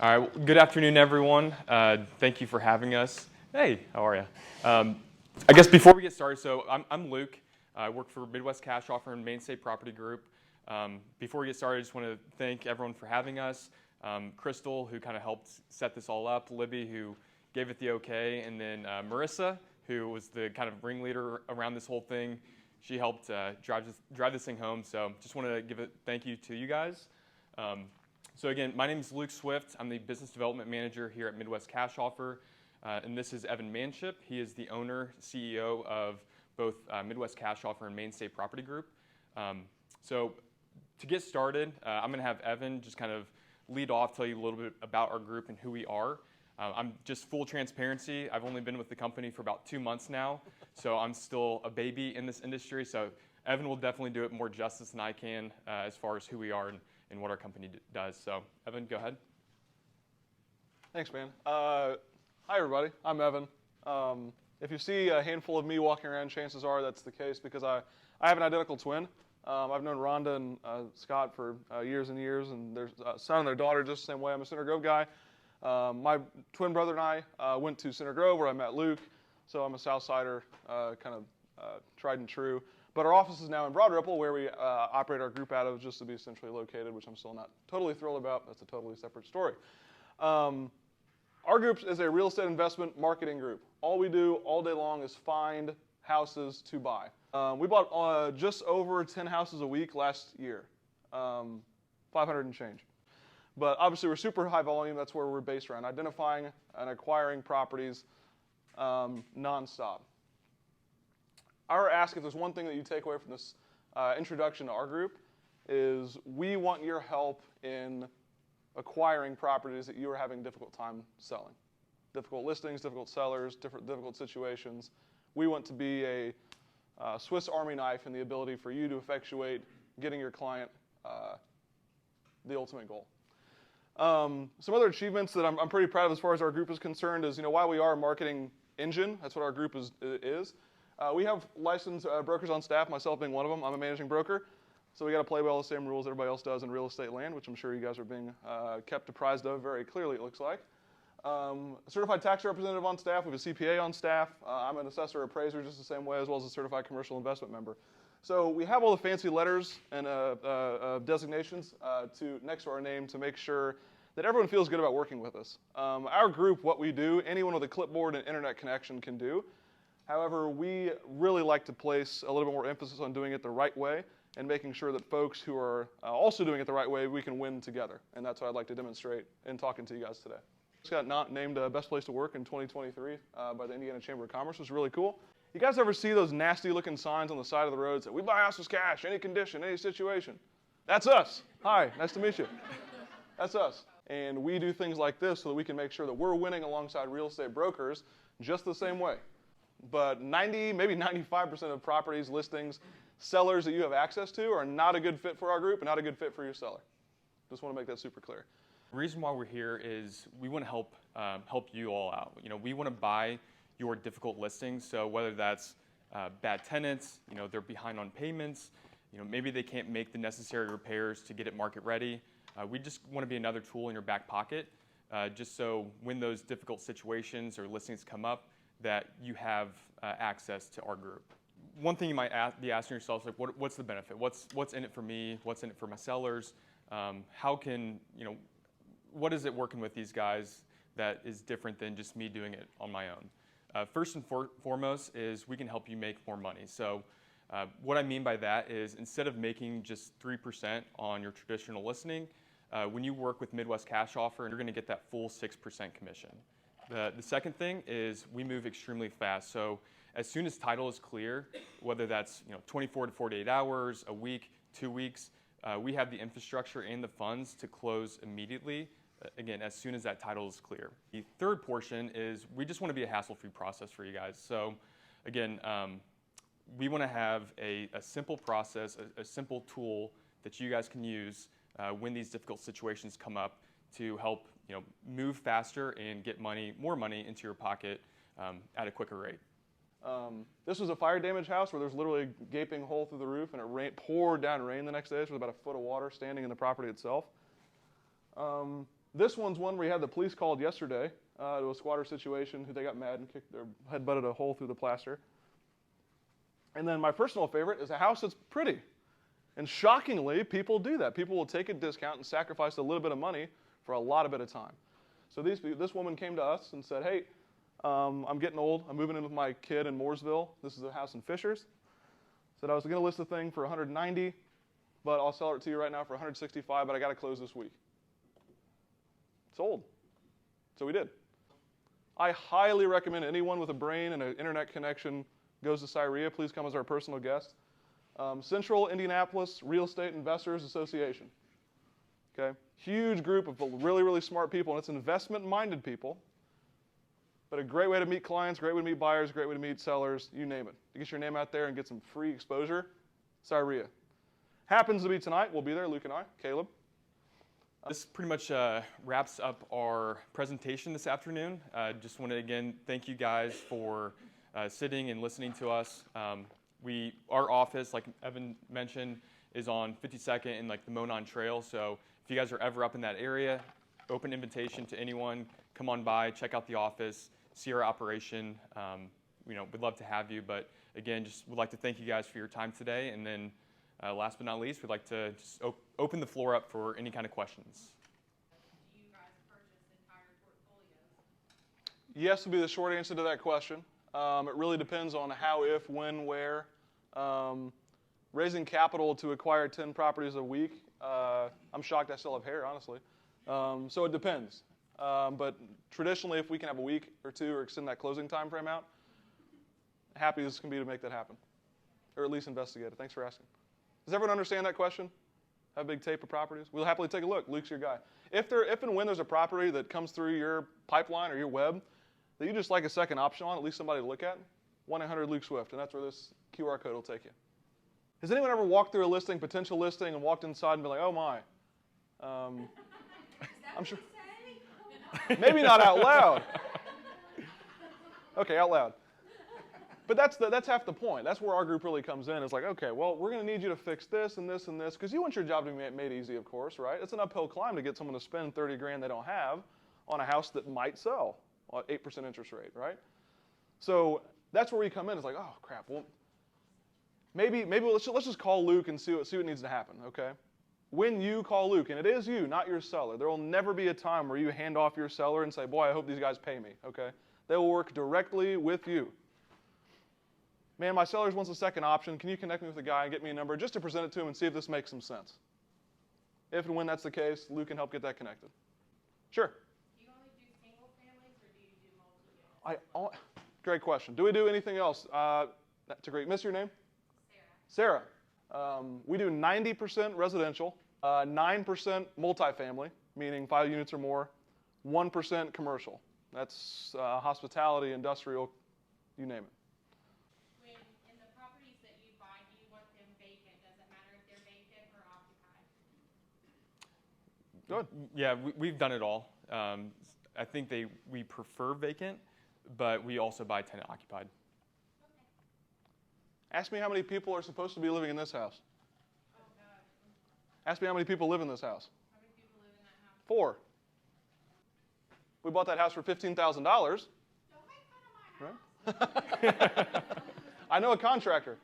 All right, good afternoon, everyone. Thank you for having us. Hey, how are you? I guess before we get started, so I'm Luke. I work for Midwest Cash Offer and Mainstay Property Group. Before we get started, I just want to thank everyone for having us. Crystal, who kind of helped set this all up, Libby, who gave it the okay, and then Marissa, who was the kind of ringleader around this whole thing. She helped drive this thing home, so just want to give a thank you to you guys. So again, my name is Luke Swift. I'm the Business Development Manager here at Midwest Cash Offer, and this is Evan Manship. He is the owner, CEO of both Midwest Cash Offer and Mainstay Property Group. So to get started, I'm going to have Evan just kind of lead off, tell you a little bit about our group and who we are. I'm just full transparency. I've only been with the company for about 2 months now, so I'm still a baby in this industry. So Evan will definitely do it more justice than I can as far as who we are and what our company does. So Evan, go ahead. Thanks, man. Hi, everybody. I'm Evan. If you see a handful of me walking around, chances are that's the case because I have an identical twin. I've known Rhonda and Scott for years and years, and their son and their daughter just the same way. I'm a Center Grove guy. My twin brother and I went to Center Grove where I met Luke, so I'm a Southsider, kind of tried and true. But our office is now in Broad Ripple, where we operate our group out of, just to be centrally located, which I'm still not totally thrilled about. That's a totally separate story. Our group is a real estate investment marketing group. All we do all day long is find houses to buy. We bought just over 10 houses a week last year, 500 and change. But obviously, we're super high volume. That's where we're based around, identifying and acquiring properties nonstop. Our ask, if there's one thing that you take away from this introduction to our group, is we want your help in acquiring properties that you are having a difficult time selling. Difficult listings, difficult sellers, difficult situations. We want to be a Swiss Army knife in the ability for you to effectuate getting your client the ultimate goal. Some other achievements that I'm pretty proud of as far as our group is concerned is, while we are a marketing engine, that's what our group is. We have licensed brokers on staff, myself being one of them. I'm a managing broker, so we got to play by all the same rules everybody else does in real estate land, which I'm sure you guys are being kept apprised of very clearly, it looks like. A certified tax representative on staff. We have a CPA on staff. I'm an assessor appraiser just the same way, as well as a certified commercial investment member. So we have all the fancy letters and designations next to our name to make sure that everyone feels good about working with us. Our group, what we do, anyone with a clipboard and internet connection can do. However, we really like to place a little bit more emphasis on doing it the right way and making sure that folks who are also doing it the right way, we can win together. And that's what I'd like to demonstrate in talking to you guys today. Just got named Best Place to Work in 2023 by the Indiana Chamber of Commerce, which is really cool. You guys ever see those nasty looking signs on the side of the road that we buy houses cash, any condition, any situation? That's us. Hi, nice to meet you. That's us. And we do things like this so that we can make sure that we're winning alongside real estate brokers just the same way. But 90, maybe 95% of properties, listings, sellers that you have access to are not a good fit for our group and not a good fit for your seller. Just want to make that super clear. The reason why we're here is we want to help you all out. We want to buy your difficult listings. So whether that's bad tenants, they're behind on payments, maybe they can't make the necessary repairs to get it market ready. We just want to be another tool in your back pocket, just so when those difficult situations or listings come up, that you have access to our group. One thing you might be asking yourself, like, what's the benefit? What's in it for me? What's in it for my sellers? What is it working with these guys that is different than just me doing it on my own? First and foremost is we can help you make more money. So what I mean by that is instead of making just 3% on your traditional listing, when you work with Midwest Cash Offer, you're going to get that full 6% commission. The second thing is we move extremely fast. So as soon as title is clear, whether that's 24 to 48 hours, a week, 2 weeks, we have the infrastructure and the funds to close immediately, again, as soon as that title is clear. The third portion is we just want to be a hassle-free process for you guys. So again, we want to have a simple process, a simple tool that you guys can use when these difficult situations come up to help move faster and get more money into your pocket at a quicker rate. This was a fire damaged house where there's literally a gaping hole through the roof, and poured down rain the next day. So there was about a foot of water standing in the property itself. This one's one where we had the police called yesterday to a squatter situation who they got mad and kicked their head butted a hole through the plaster. And then my personal favorite is a house that's pretty. And shockingly, people do that. People will take a discount and sacrifice a little bit of money for a lot of bit of time. So this woman came to us and said, hey, I'm getting old. I'm moving in with my kid in Mooresville. This is a house in Fishers. Said I was going to list the thing for 190, but I'll sell it to you right now for 165, but I got to close this week. Sold. So we did. I highly recommend anyone with a brain and an internet connection goes to Cyrea. Please come as our personal guest. Central Indianapolis Real Estate Investors Association. Okay, huge group of really, really smart people, and it's investment-minded people. But a great way to meet clients, great way to meet buyers, great way to meet sellers, you name it. To get your name out there and get some free exposure, Cyrea. Happens to be tonight. We'll be there, Luke and I, Caleb. This pretty much wraps up our presentation this afternoon. Just want to again thank you guys for sitting and listening to us. Our office, like Evan mentioned, is on 52nd and like the Monon Trail. So if you guys are ever up in that area, open invitation to anyone. Come on by, check out the office, see our operation. We'd love to have you. But again, just would like to thank you guys for your time today. And then last but not least, we'd like to just open the floor up for any kind of questions. Do you guys purchase entire portfolios? Yes would be the short answer to that question. It really depends on how, if, when, where. Raising capital to acquire 10 properties a week, I'm shocked I still have hair, honestly. So it depends. But traditionally, if we can have a week or two or extend that closing time frame out, happy as can be to make that happen, or at least investigate it. Thanks for asking. Does everyone understand that question? Have a big tape of properties? We'll happily take a look. Luke's your guy. If and when there's a property that comes through your pipeline or your web that you just like a second option on, at least somebody to look at, 1-800-LUKE-SWIFT, and that's where this QR code will take you. Has anyone ever walked through a listing, potential listing, and walked inside and been like, oh my? I'm sure. Maybe not out loud. Okay, out loud. But that's half the point. That's where our group really comes in. It's like, okay, well, we're going to need you to fix this and this and this, because you want your job to be made easy, of course, right? It's an uphill climb to get someone to spend $30,000 they don't have on a house that might sell at 8% interest rate, right? So that's where we come in. It's like, oh crap. Well, maybe let's just call Luke and see what needs to happen, okay? When you call Luke, and it is you, not your seller, there will never be a time where you hand off your seller and say, boy, I hope these guys pay me, okay? They will work directly with you. Man, my seller wants a second option. Can you connect me with a guy and get me a number just to present it to him and see if this makes some sense? If and when that's the case, Luke can help get that connected. Sure. Do you only do single families or do you do multi-units? Great question. Do we do anything else? That's a great. Miss, your name? Sarah. Sarah. We do 90% residential, 9% multifamily, meaning 5 units or more, 1% commercial. That's hospitality, industrial, you name it. When in the properties that you buy, do you want them vacant? Does it matter if they're vacant or occupied? Good. Yeah, we've done it all. I think we prefer vacant, but we also buy tenant occupied. Ask me how many people are supposed to be living in this house. Oh, God. Ask me how many people live in this house. How many people live in that house? 4. We bought that house for $15,000. Don't make fun of my house. Right? I know a contractor.